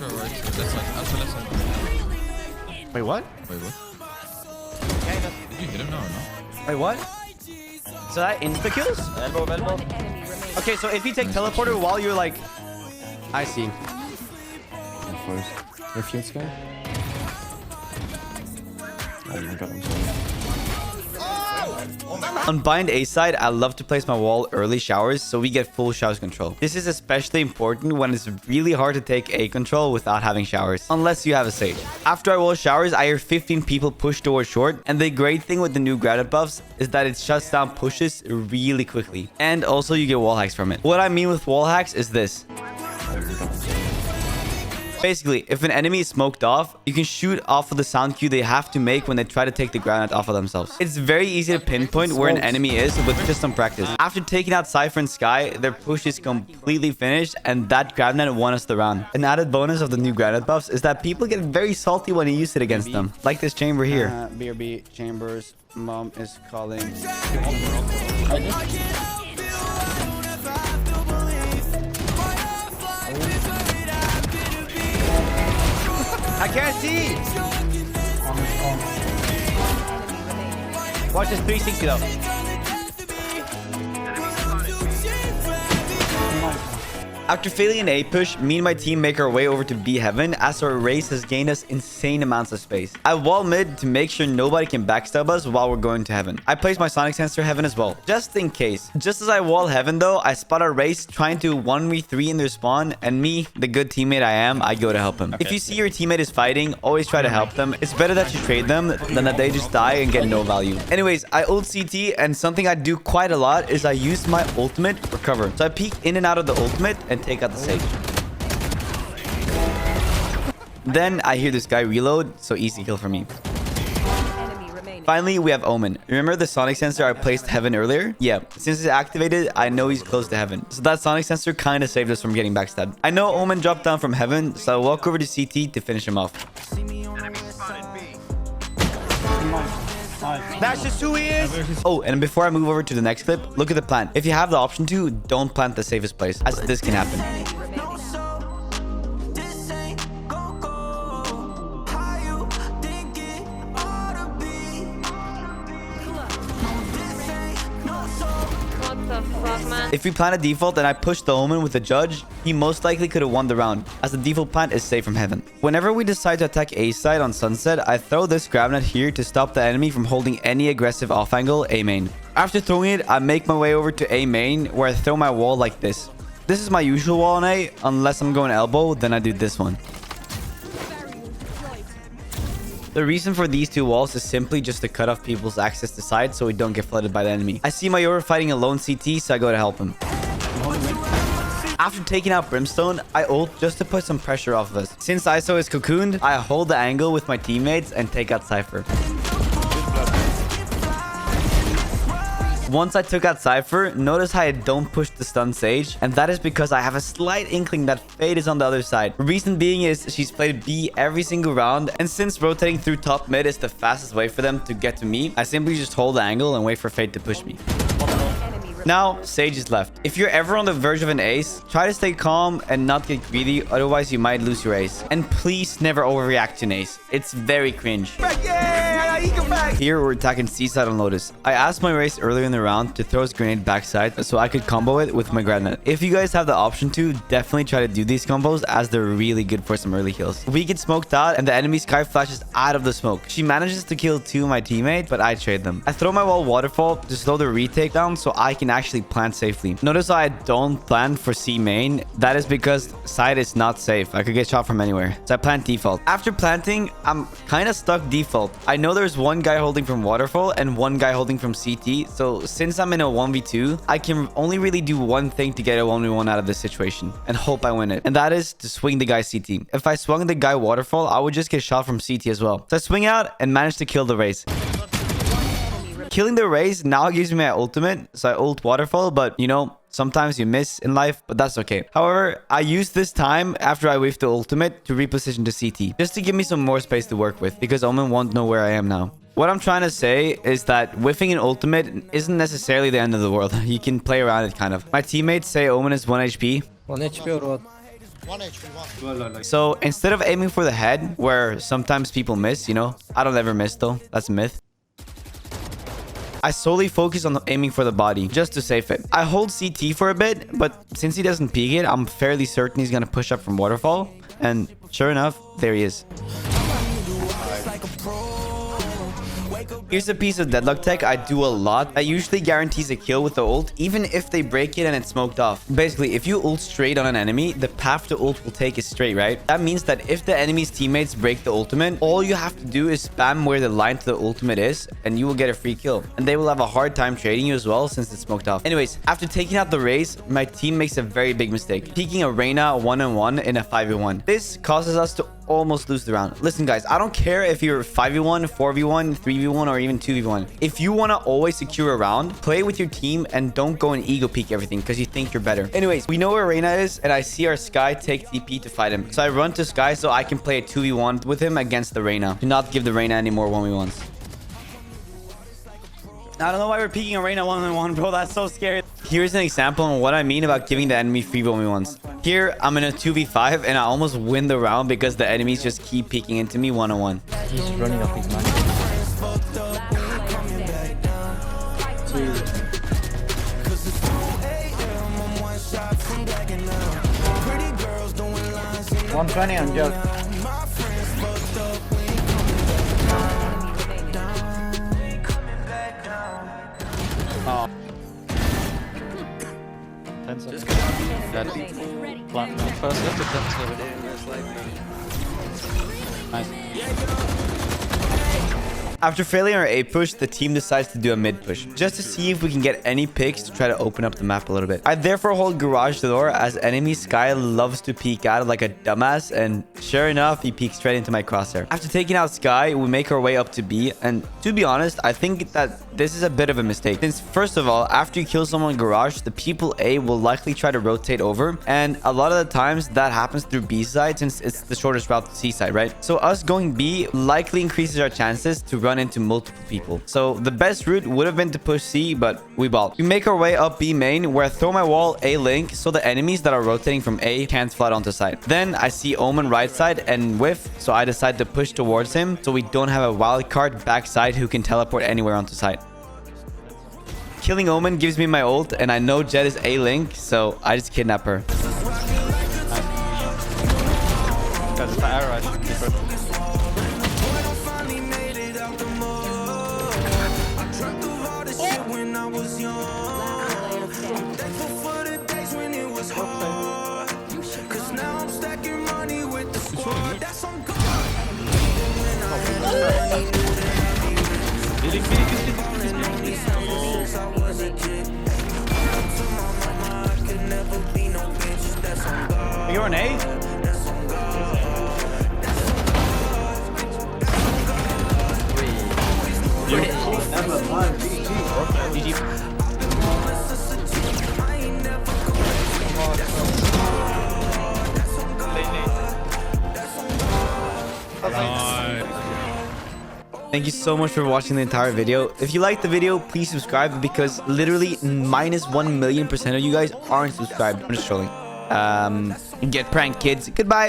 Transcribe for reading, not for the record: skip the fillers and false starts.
Outer right. Left side. Outer left side. Wait, what? Wait, what? Did you hit him now or not? Wait, what? So that insta-kills? Elbow. Okay, so if you take teleporter while you're like... I see. Refuse guy. Oh, you got him. Sorry. On bind A side, I love to place my wall early showers so we get full showers control. This is especially important when it's really hard to take A control without having showers, unless you have a sage. After I wall showers, I hear 15 people push towards short, and the great thing with the new granite buffs is that it shuts down pushes really quickly, and also you get wall hacks from it. What I mean with wall hacks is this. Basically, if an enemy is smoked off, you can shoot off of the sound cue they have to make when they try to take the granite off of themselves. It's very easy to pinpoint where an enemy is with just some practice. After taking out Cypher and Sky, their push is completely finished, and that granite won us the round. An added bonus of the new granite buffs is that people get very salty when you use it against them, like this chamber here. BRB chambers, mom is calling. I can't see! Watch this 360 though. After failing an A push, me and my team make our way over to B heaven as our race has gained us insane amounts of space. I wall mid to make sure nobody can backstab us while we're going to heaven. I place my sonic sensor heaven as well, just in case. Just as I wall heaven though, I spot our race trying to 1v3 in their spawn, and me, the good teammate I am, I go to help him. If you see your teammate is fighting, always try to help them. It's better that you trade them than that they just die and get no value. Anyways, I ult CT, and something I do quite a lot is I use my ultimate for cover. So I peek in and out of the ultimate and take out the sage. Then I hear this guy reload, so easy kill for me. Finally, we have Omen. Remember the sonic sensor I placed heaven earlier? Yeah, since it's activated, I know he's close to heaven. So that sonic sensor kind of saved us from getting backstabbed. I know Omen dropped down from heaven, so I'll walk over to CT to finish him off. That's just who he is. Oh, and before I move over to the next clip, look at the plant. If you have the option to, don't plant the safest place, as this can happen. If we plant a default and I push the Omen with the judge, he most likely could have won the round, as the default plant is safe from heaven. Whenever we decide to attack A side on sunset, I throw this granite here to stop the enemy from holding any aggressive off angle A main. After throwing it, I make my way over to A main, where I throw my wall like this. This is my usual wall on A, unless I'm going elbow, then I do this one. The reason for these two walls is simply just to cut off people's access to side so we don't get flooded by the enemy. I see my Yoru fighting alone CT, so I go to help him. After taking out Brimstone, I ult just to put some pressure off of us. Since ISO is cocooned, I hold the angle with my teammates and take out Cypher. Once I took out Cypher, notice how I don't push the stun Sage, and that is because I have a slight inkling that Fade is on the other side. Reason being is she's played B every single round, and since rotating through top mid is the fastest way for them to get to me, I simply just hold the angle and wait for Fade to push me. Now, Sage is left. If you're ever on the verge of an ace, try to stay calm and not get greedy, otherwise you might lose your ace. And please never overreact to an ace. It's very cringe. Here, we're attacking C-side on Lotus. I asked my race earlier in the round to throw his grenade backside so I could combo it with my granite. If you guys have the option to, definitely try to do these combos as they're really good for some early kills. We get smoked out and the enemy Sky flashes out of the smoke. She manages to kill 2 of my teammates, but I trade them. I throw my wall waterfall to slow the retake down so I can actually plant safely. Notice how I don't plant for C main. That is because side is not safe. I could get shot from anywhere. So I plant default. After planting, I'm kind of stuck default. I know there's one guy holding from waterfall and one guy holding from CT. So since I'm in a 1v2, I can only really do one thing to get a 1v1 out of this situation and hope I win it. And that is to swing the guy CT. If I swung the guy waterfall, I would just get shot from CT as well. So I swing out and manage to kill the race. Killing the race now gives me my ultimate, so I ult waterfall, but you know, sometimes you miss in life, but that's okay. However, I use this time after I whiff the ultimate to reposition to CT, just to give me some more space to work with, because Omen won't know where I am now. What I'm trying to say is that whiffing an ultimate isn't necessarily the end of the world. You can play around it kind of. My teammates say Omen is 1 HP. 1 HP or what? 1 HP, 1. So instead of aiming for the head, where sometimes people miss, you know, I don't ever miss though. That's a myth. I solely focus on aiming for the body, just to save it. I hold CT for a bit, but since he doesn't peek it, I'm fairly certain he's gonna push up from waterfall. And sure enough, there he is. Here's a piece of Deadlock tech I do a lot that usually guarantees a kill with the ult, even if they break it and it's smoked off. Basically, if you ult straight on an enemy, the path the ult will take is straight, right? That means that if the enemy's teammates break the ultimate, all you have to do is spam where the line to the ultimate is, and you will get a free kill. And they will have a hard time trading you as well since it's smoked off. Anyways, after taking out the Raze, my team makes a very big mistake, peeking a Reyna 1-on-1 in a 5v1. This causes us to almost lose the round. Listen, guys, I don't care if you're 5v1, 4v1, 3v1, or even 2v1. If you want to always secure a round, play with your team and don't go and ego peek everything because you think you're better. Anyways, we know where Reyna is, and I see our Sky take TP to fight him. So I run to Sky so I can play a 2v1 with him against the Reyna. Do not give the Reyna any more 1v1s. I don't know why we're peeking a Reyna 1v1, bro. That's so scary. Here's an example on what I mean about giving the enemy free 1v1s. Here, I'm in a 2v5 and I almost win the round because the enemies just keep peeking into me 1-on-1. He's running off his man. One 120 on Joe. Oh. 10 seconds. Plant now. First left of that. Nice. After failing our A push, the team decides to do a mid push, just to see if we can get any picks to try to open up the map a little bit. I therefore hold garage door as enemy Sky loves to peek out like a dumbass, and sure enough, he peeks straight into my crosshair. After taking out Sky, we make our way up to B, and to be honest, I think that this is a bit of a mistake. Since first of all, after you kill someone in garage, the people A will likely try to rotate over, and a lot of the times that happens through B side since it's the shortest route to C side, right? So us going B likely increases our chances to run into multiple people. So the best route would have been to push C, but we balled. We make our way up B main, where I throw my wall A link so the enemies that are rotating from A can't flood onto side. Then I see Omen right side and whiff, so I decide to push towards him so we don't have a wild card backside who can teleport anywhere onto side. Killing Omen gives me my ult, and I know Jet is A link, so I just kidnap her. Got the arrow, I think. You're an A? Thank you so much for watching the entire video. If you liked the video, please subscribe because literally minus 1,000,000% of you guys aren't subscribed. I'm just trolling. Get pranked, kids. Goodbye.